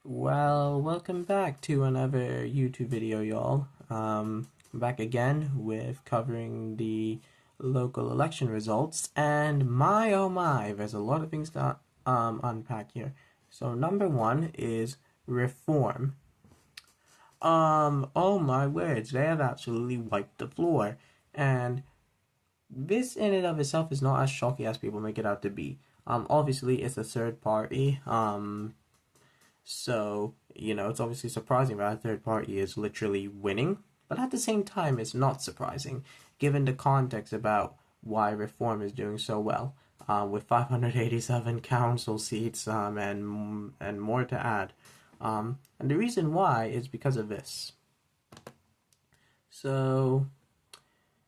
Well, welcome back to another YouTube video, y'all. Back again with covering the local election results, and my oh my, there's a lot of things to unpack here. So number one is reform. Oh my words, they have absolutely wiped the floor, and this in and of itself is not as shocking as people make it out to be. Obviously, it's a third party. So, it's obviously surprising that a third party is literally winning, but at the same time, it's not surprising given the context about why Reform is doing so well, with 587 council seats and more to add. And the reason why is because of this. So,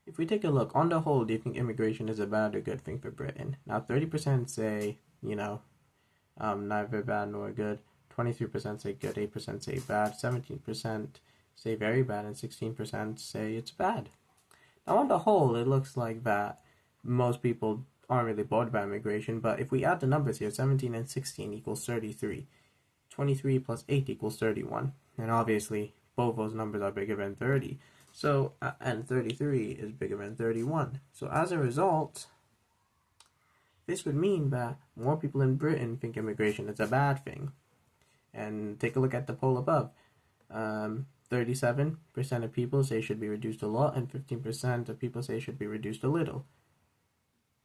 if we take a look, on the whole, do you think immigration is a bad or good thing for Britain? Now, 30% say, neither bad nor good. 23% say good, 8% say bad, 17% say very bad, and 16% say it's bad. Now, on the whole, it looks like that most people aren't really bothered by immigration, but if we add the numbers here, 17 and 16 equals 33. 23 plus 8 equals 31. And obviously, both those numbers are bigger than 30. So, and 33 is bigger than 31. So, as a result, this would mean that more people in Britain think immigration is a bad thing. And take a look at the poll above. 37% of people say it should be reduced a lot, and 15% of people say it should be reduced a little.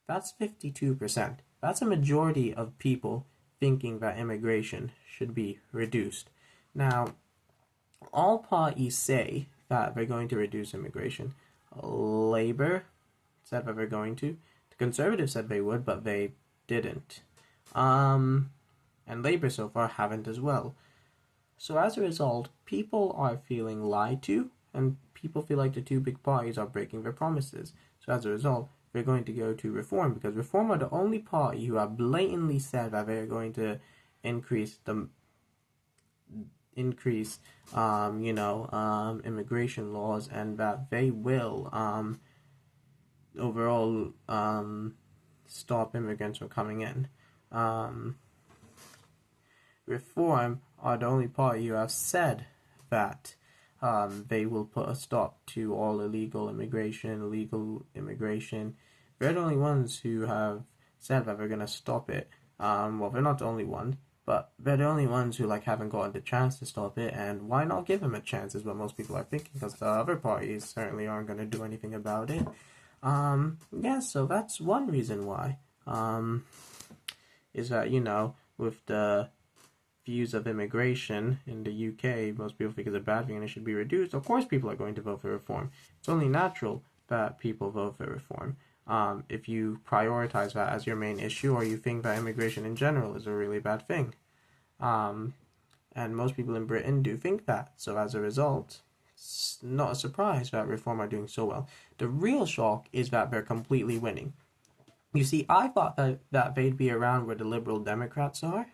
That's 52%. That's a majority of people thinking that immigration should be reduced. Now, all parties say that they're going to reduce immigration. Labour said that they're going to. The Conservatives said they would, but they didn't. And Labour so far haven't as well. So as a result, people are feeling lied to, and people feel like the two big parties are breaking their promises. So as a result, they're going to go to Reform, because Reform are the only party who have blatantly said that they're going to increase immigration laws, and that they will overall stop immigrants from coming in. Reform are the only party who have said that they will put a stop to all illegal immigration. They're the only ones who have said that they're going to stop it. Well, they're not the only one, but they're the only ones who haven't gotten the chance to stop it, and why not give them a chance is what most people are thinking, because the other parties certainly aren't going to do anything about it. So that's one reason why. Is that, with the views of immigration in the UK, most people think it's a bad thing and it should be reduced. Of course, people are going to vote for reform. It's only natural that people vote for reform. If you prioritize that as your main issue, or you think that immigration in general is a really bad thing. And most people in Britain do think that. So as a result, it's not a surprise that Reform are doing so well. The real shock is that they're completely winning. You see, I thought that they'd be around where the Liberal Democrats are,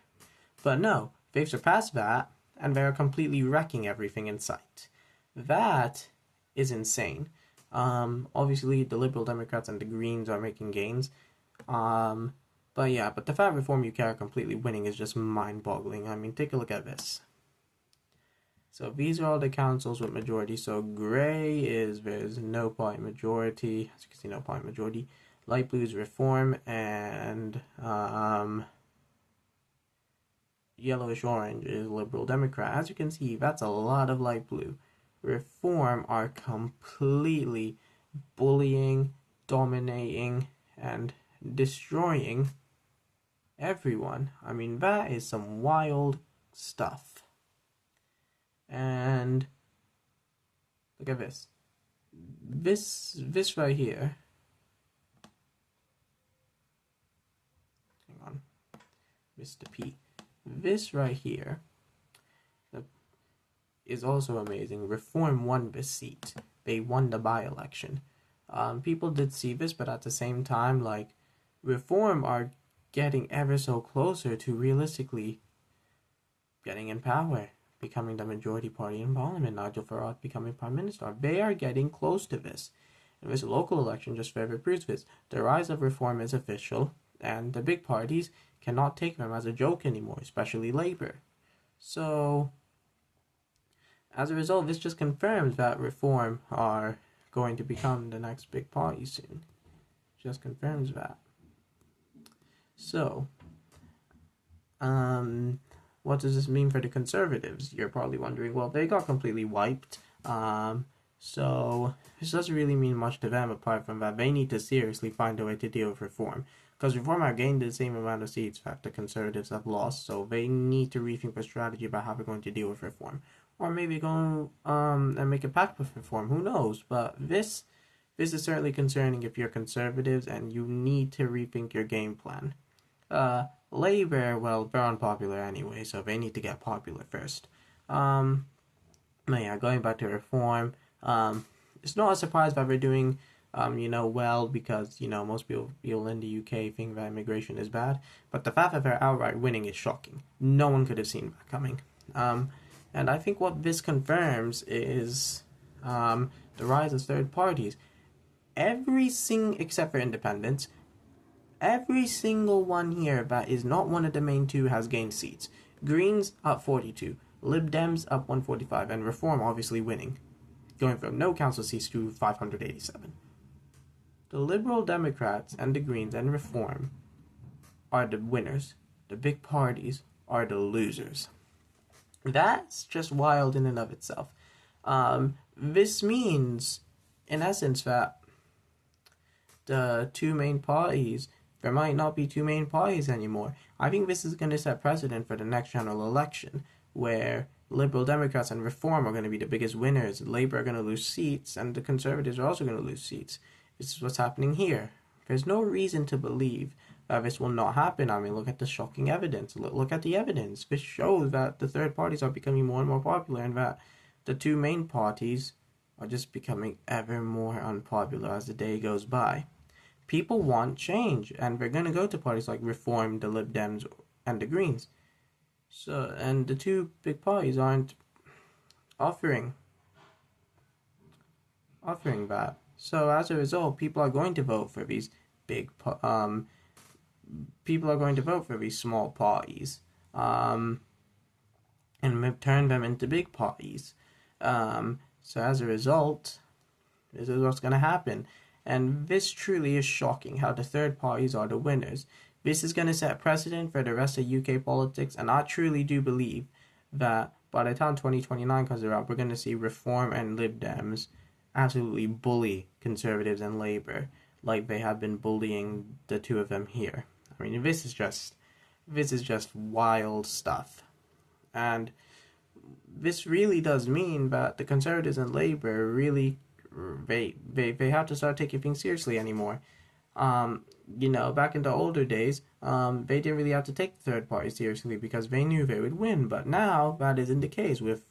but no, they've surpassed that, and they're completely wrecking everything in sight. That is insane. Obviously, the Liberal Democrats and the Greens are making gains. But the fact Reform UK are completely winning is just mind-boggling. I mean, take a look at this. So these are all the councils with majority. So gray is there's no party majority. As you can see, no party majority. Light blue is Reform, and yellowish orange is Liberal Democrat. As you can see, that's a lot of light blue. Reform are completely bullying, dominating, and destroying everyone. I mean, that is some wild stuff. And look at this. This right here. Hang on. Mr. P. This right here is also amazing. Reform won this seat. They won the by-election. People did see this, but at the same time, Reform are getting ever so closer to realistically getting in power, becoming the majority party in Parliament. Nigel Farage becoming Prime Minister. They are getting close to this. And this local election just further proves this. The rise of Reform is official, and the big parties cannot take them as a joke anymore, especially Labour. So, as a result, this just confirms that Reform are going to become the next big party soon. Just confirms that. So, what does this mean for the Conservatives? You're probably wondering, well, they got completely wiped. So this doesn't really mean much to them apart from that they need to seriously find a way to deal with Reform. Because Reform have gained the same amount of seats that the Conservatives have lost, so they need to rethink their strategy about how they're going to deal with Reform. Or maybe go and make a pact with Reform, who knows? But this is certainly concerning if you're Conservatives and you need to rethink your game plan. Labour, well, they're unpopular anyway, so they need to get popular first. But yeah, going back to Reform, it's not a surprise that they're doing, well, because, most people in the UK think that immigration is bad, but the fact that they're outright winning is shocking. No one could have seen that coming. And I think what this confirms is the rise of third parties. Except for independents, every single one here that is not one of the main two has gained seats. Greens up 42, Lib Dems up 145, and Reform obviously winning, going from no council seats to 587. The Liberal Democrats and the Greens and Reform are the winners. The big parties are the losers. That's just wild in and of itself. This means, in essence, that the two main parties, there might not be two main parties anymore. I think this is going to set precedent for the next general election, where Liberal Democrats and Reform are going to be the biggest winners. Labour are going to lose seats, and the Conservatives are also going to lose seats. This is what's happening here. There's no reason to believe that this will not happen. I mean, look at the shocking evidence. Look at the evidence. This shows that the third parties are becoming more and more popular, and that the two main parties are just becoming ever more unpopular as the day goes by. People want change, and they're going to go to parties like Reform, the Lib Dems, and the Greens. So, and the two big parties aren't offering that. So as a result, people are going to vote for these small parties, and turn them into big parties. So as a result, this is what's going to happen. And this truly is shocking, how the third parties are the winners. This is going to set precedent for the rest of UK politics, and I truly do believe that by the time 2029 comes around, we're going to see Reform and Lib Dems absolutely bully Conservatives and Labour like they have been bullying the two of them here. I mean, this is just wild stuff. And this really does mean that the Conservatives and Labour really they have to start taking things seriously anymore. Back in the older days, they didn't really have to take the third party seriously because they knew they would win. But now that isn't the case with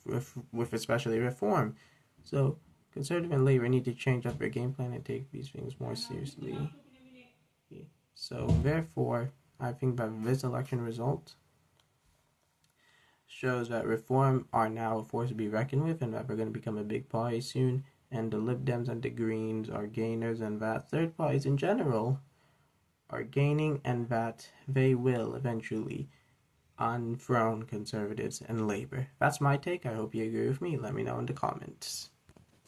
especially Reform. So Conservative and Labour need to change up their game plan and take these things more seriously. So therefore, I think that this election result shows that Reform are now a force to be reckoned with, and that they're going to become a big party soon. And the Lib Dems and the Greens are gainers, and that third parties in general are gaining, and that they will eventually unthrone Conservatives and Labour. That's my take. I hope you agree with me. Let me know in the comments.